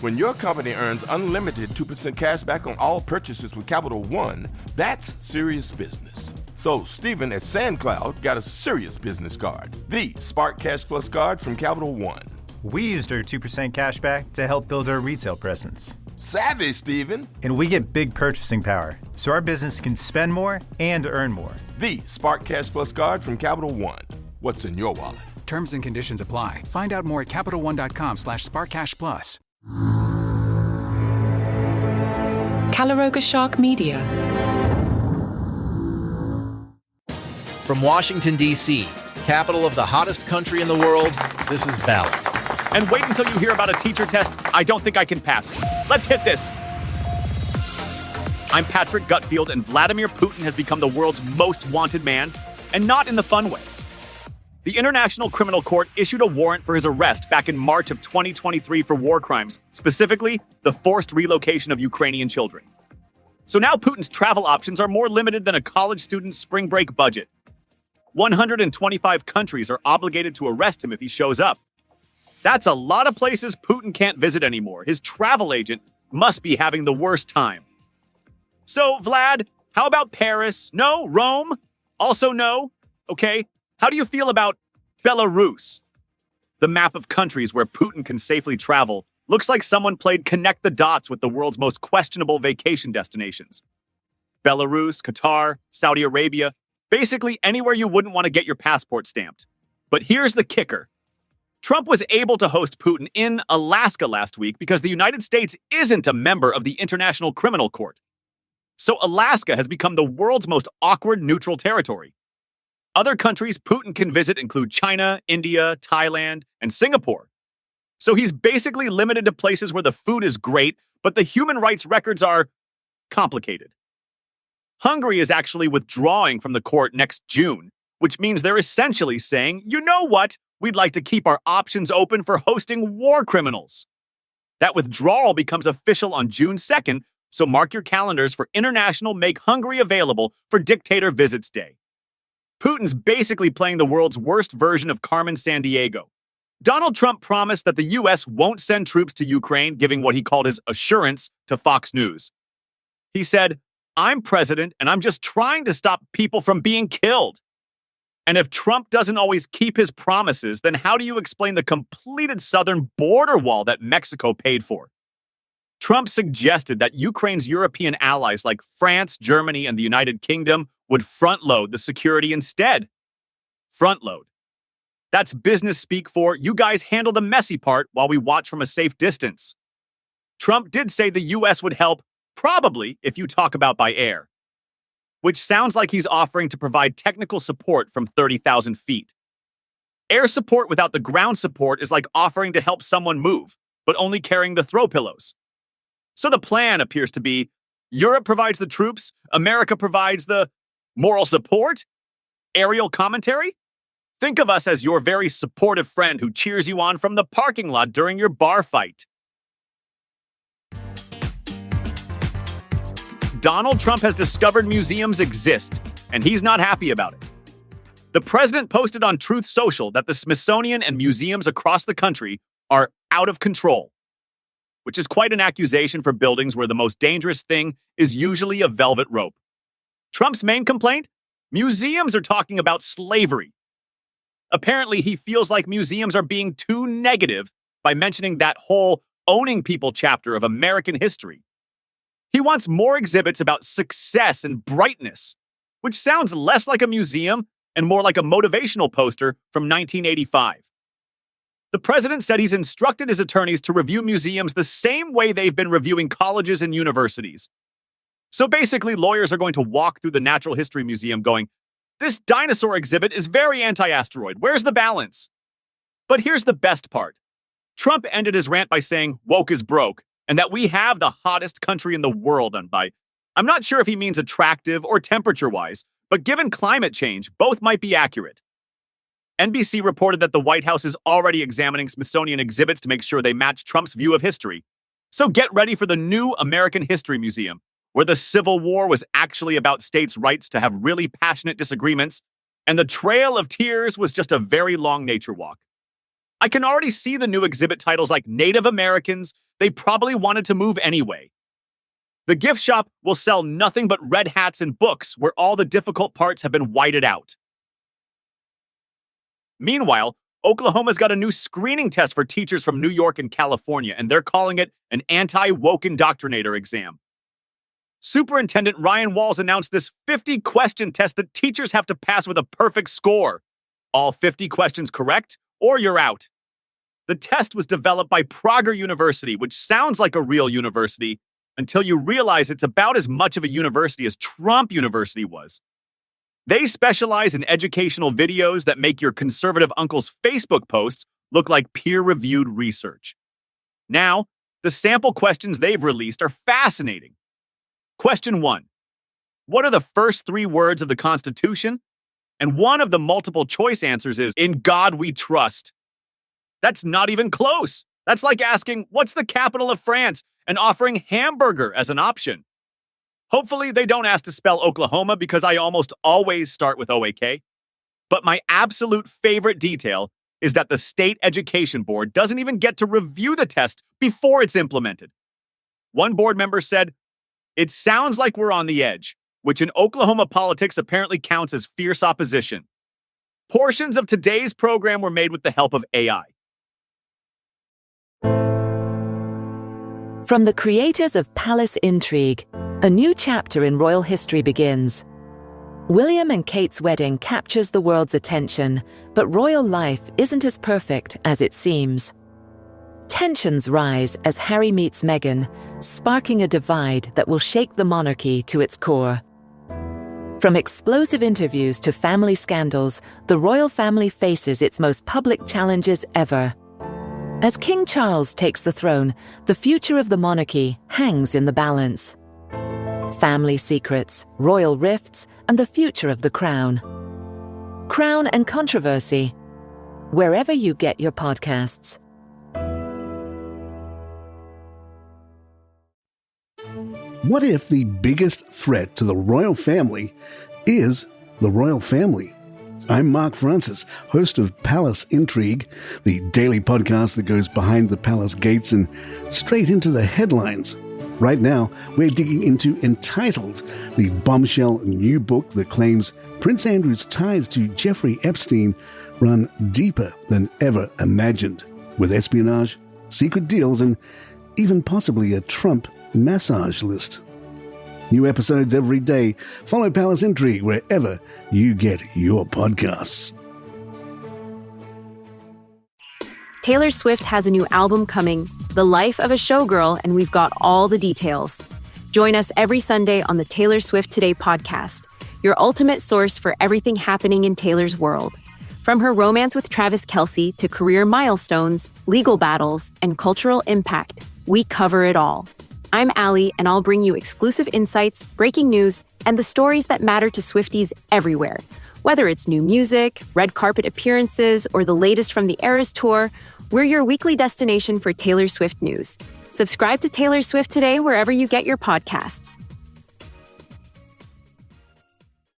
When your company earns unlimited 2% cash back on all purchases with Capital One, that's serious business. So Stephen at SandCloud got a serious business card, the Spark Cash Plus card from Capital One. We used our 2% cash back to help build our retail presence. Savvy, Stephen. And we get big purchasing power, so our business can spend more and earn more. The Spark Cash Plus card from Capital One. What's in your wallet? Terms and conditions apply. Find out more at CapitalOne.com/SparkCashPlus. Calaroga Shark Media. From Washington, D.C., capital of the hottest country in the world, this is Ballot. And wait until you hear about a teacher test I don't think I can pass. Let's hit this. I'm Patrick Gutfield, and Vladimir Putin has become the world's most wanted man, and not in the fun way. The International Criminal Court issued a warrant for his arrest back in March of 2023 for war crimes, specifically the forced relocation of Ukrainian children. So now Putin's travel options are more limited than a college student's spring break budget. 125 countries are obligated to arrest him if he shows up. That's a lot of places Putin can't visit anymore. His travel agent must be having the worst time. So, Vlad, how about Paris? No? Rome? Also no? Okay. How do you feel about Belarus? The map of countries where Putin can safely travel looks like someone played connect the dots with the world's most questionable vacation destinations. Belarus, Qatar, Saudi Arabia, basically anywhere you wouldn't want to get your passport stamped. But here's the kicker. Trump was able to host Putin in Alaska last week because the United States isn't a member of the International Criminal Court. So Alaska has become the world's most awkward neutral territory. Other countries Putin can visit include China, India, Thailand, and Singapore. So he's basically limited to places where the food is great, but the human rights records are complicated. Hungary is actually withdrawing from the court next June, which means they're essentially saying, you know what? We'd like to keep our options open for hosting war criminals. That withdrawal becomes official on June 2nd, so mark your calendars for International Make Hungary Available for Dictator Visits Day. Putin's basically playing the world's worst version of Carmen Sandiego. Donald Trump promised that the U.S. won't send troops to Ukraine, giving what he called his assurance to Fox News. He said, I'm president and I'm just trying to stop people from being killed. And if Trump doesn't always keep his promises, then how do you explain the completed southern border wall that Mexico paid for? Trump suggested that Ukraine's European allies like France, Germany, and the United Kingdom would front-load the security instead. Front-load. That's business speak for, you guys handle the messy part while we watch from a safe distance. Trump did say the U.S. would help, probably, if you talk about by air. Which sounds like he's offering to provide technical support from 30,000 feet. Air support without the ground support is like offering to help someone move, but only carrying the throw pillows. So the plan appears to be, Europe provides the troops, America provides the moral support? Aerial commentary? Think of us as your very supportive friend who cheers you on from the parking lot during your bar fight. Donald Trump has discovered museums exist, and he's not happy about it. The president posted on Truth Social that the Smithsonian and museums across the country are out of control, which is quite an accusation for buildings where the most dangerous thing is usually a velvet rope. Trump's main complaint? Museums are talking about slavery. Apparently, he feels like museums are being too negative by mentioning that whole owning people chapter of American history. He wants more exhibits about success and brightness, which sounds less like a museum and more like a motivational poster from 1985. The president said he's instructed his attorneys to review museums the same way they've been reviewing colleges and universities. So basically, lawyers are going to walk through the Natural History Museum going, this dinosaur exhibit is very anti-asteroid. Where's the balance? But here's the best part. Trump ended his rant by saying woke is broke, and that we have the hottest country in the world on by. I'm not sure if he means attractive or temperature-wise, but given climate change, both might be accurate. NBC reported that the White House is already examining Smithsonian exhibits to make sure they match Trump's view of history. So get ready for the new American History Museum, where the Civil War was actually about states' rights to have really passionate disagreements, and the Trail of Tears was just a very long nature walk. I can already see the new exhibit titles like Native Americans, they probably wanted to move anyway. The gift shop will sell nothing but red hats and books where all the difficult parts have been whited out. Meanwhile, Oklahoma's got a new screening test for teachers from New York and California, and they're calling it an anti-woke indoctrinator exam. Superintendent Ryan Walls announced this 50-question test that teachers have to pass with a perfect score. All 50 questions correct, or you're out. The test was developed by Prager University, which sounds like a real university, until you realize it's about as much of a university as Trump University was. They specialize in educational videos that make your conservative uncle's Facebook posts look like peer-reviewed research. Now, the sample questions they've released are fascinating. Question 1. What are the first 3 words of the Constitution? And one of the multiple choice answers is, "In God we trust." That's not even close. That's like asking, what's the capital of France, and offering hamburger as an option. Hopefully they don't ask to spell Oklahoma because I almost always start with OAK. But my absolute favorite detail is that the State Education Board doesn't even get to review the test before it's implemented. One board member said, "It sounds like we're on the edge," which in Oklahoma politics apparently counts as fierce opposition. Portions of today's program were made with the help of AI. From the creators of Palace Intrigue, a new chapter in royal history begins. William and Kate's wedding captures the world's attention, but royal life isn't as perfect as it seems. Tensions rise as Harry meets Meghan, sparking a divide that will shake the monarchy to its core. From explosive interviews to family scandals, the royal family faces its most public challenges ever. As King Charles takes the throne, the future of the monarchy hangs in the balance. Family secrets, royal rifts, and the future of the crown. Crown and Controversy, wherever you get your podcasts. What if the biggest threat to the royal family is the royal family? I'm Mark Francis, host of Palace Intrigue, the daily podcast that goes behind the palace gates and straight into the headlines. Right now, we're digging into Entitled, the bombshell new book that claims Prince Andrew's ties to Jeffrey Epstein run deeper than ever imagined, with espionage, secret deals, and even possibly a Trump massage list. New episodes every day. Follow Palace Intrigue wherever you get your podcasts. Taylor Swift has a new album coming, The Life of a Showgirl, and we've got all the details. Join us every Sunday on the Taylor Swift Today podcast, your ultimate source for everything happening in Taylor's world. From her romance with Travis Kelce to career milestones, legal battles, and cultural impact, we cover it all. I'm Allie, and I'll bring you exclusive insights, breaking news, and the stories that matter to Swifties everywhere. Whether it's new music, red carpet appearances, or the latest from the Eras Tour, we're your weekly destination for Taylor Swift news. Subscribe to Taylor Swift Today wherever you get your podcasts.